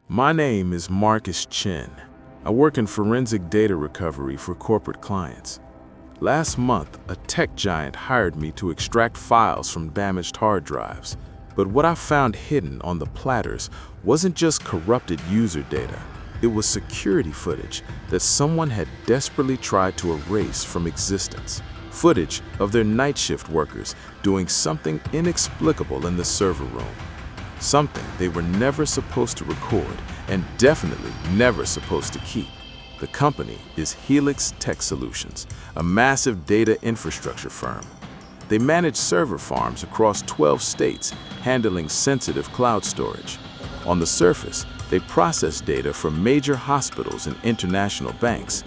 My name is Marcus Chen. I work in forensic data recovery for corporate clients. Last month, a tech giant hired me to extract files from damaged hard drives. But what I found hidden on the platters wasn't just corrupted user data. It was security footage that someone had desperately tried to erase from existence. Footage of their night shift workers doing something inexplicable in the server room. Something they were never supposed to record and definitely never supposed to keep. The company is Helix Tech Solutions, a massive data infrastructure firm. They manage server farms across 12 states, handling sensitive cloud storage. On the surface, they process data from major hospitals and international banks.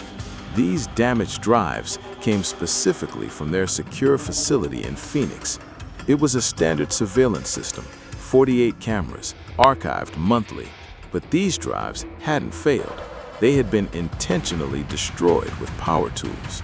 These damaged drives came specifically from their secure facility in Phoenix. It was a standard surveillance system, 48 cameras, archived monthly. But these drives hadn't failed. They had been intentionally destroyed with power tools.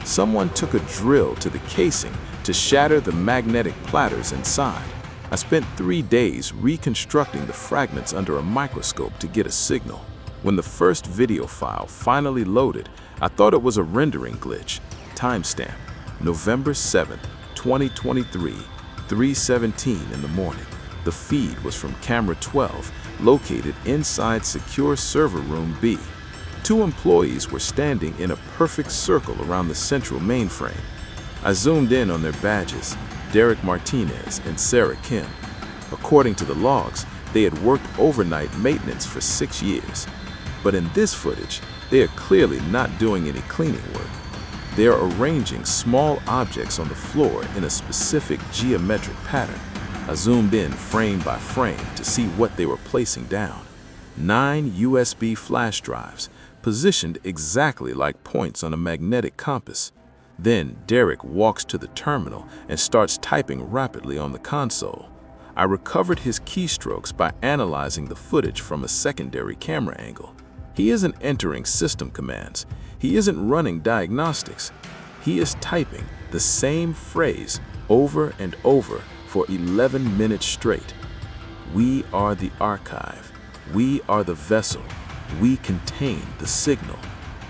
Someone took a drill to the casing to shatter the magnetic platters inside. I spent 3 days reconstructing the fragments under a microscope to get a signal. When the first video file finally loaded, I thought it was a rendering glitch. Timestamp, November 7th, 2023, 3:17 in the morning. The feed was from camera 12, located inside secure server room B. 2 employees were standing in a perfect circle around the central mainframe. I zoomed in on their badges, Derek Martinez and Sarah Kim. According to the logs, they had worked overnight maintenance for 6 years. But in this footage, they are clearly not doing any cleaning work. They are arranging small objects on the floor in a specific geometric pattern. I zoomed in frame by frame to see what they were placing down. 9 USB flash drives, positioned exactly like points on a magnetic compass. Then Derek walks to the terminal and starts typing rapidly on the console. I recovered his keystrokes by analyzing the footage from a secondary camera angle. He isn't entering system commands. He isn't running diagnostics. He is typing the same phrase over and over for 11 minutes straight. We are the archive. We are the vessel. We contain the signal.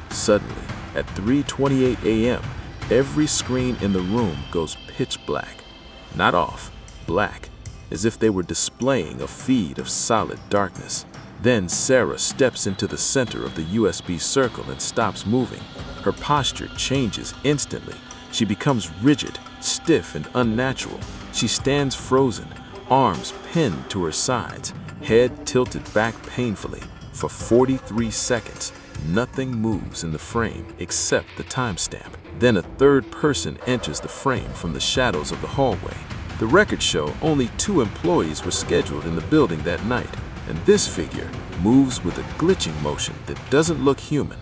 Suddenly, at 3:28 a.m., every screen in the room goes pitch black. Not off, black, as if they were displaying a feed of solid darkness. Then Sarah steps into the center of the USB circle and stops moving. Her posture changes instantly. She becomes rigid, stiff, and unnatural. She stands frozen, arms pinned to her sides, head tilted back painfully. For 43 seconds, nothing moves in the frame except the timestamp. Then a third person enters the frame from the shadows of the hallway. The records show only 2 employees were scheduled in the building that night, and this figure moves with a glitching motion that doesn't look human.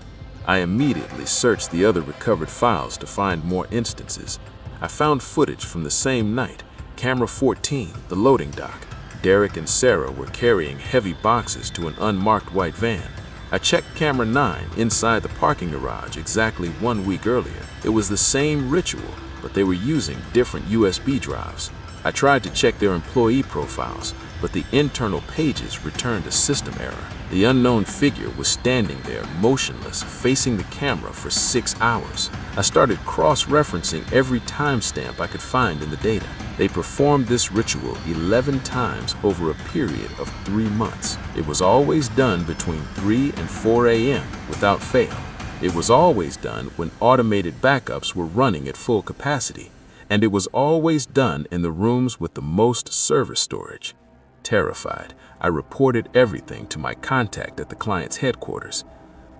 I immediately searched the other recovered files to find more instances. I found footage from the same night. Camera 14, the loading dock. Derek and Sarah were carrying heavy boxes to an unmarked white van. I checked camera 9 inside the parking garage exactly 1 week earlier. It was the same ritual, but they were using different USB drives. I tried to check their employee profiles, but the internal pages returned a system error. The unknown figure was standing there, motionless, facing the camera for 6 hours. I started cross-referencing every timestamp I could find in the data. They performed this ritual 11 times over a period of 3 months. It was always done between 3 and 4 a.m. without fail. It was always done when automated backups were running at full capacity. And it was always done in the rooms with the most server storage. Terrified, I reported everything to my contact at the client's headquarters.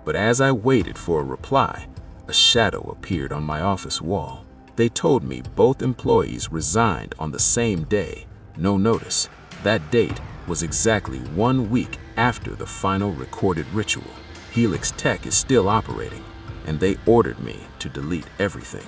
But as I waited for a reply, a shadow appeared on my office wall. They told me both employees resigned on the same day. No notice. That date was exactly 1 week after the final recorded ritual. Helix Tech is still operating, and they ordered me to delete everything.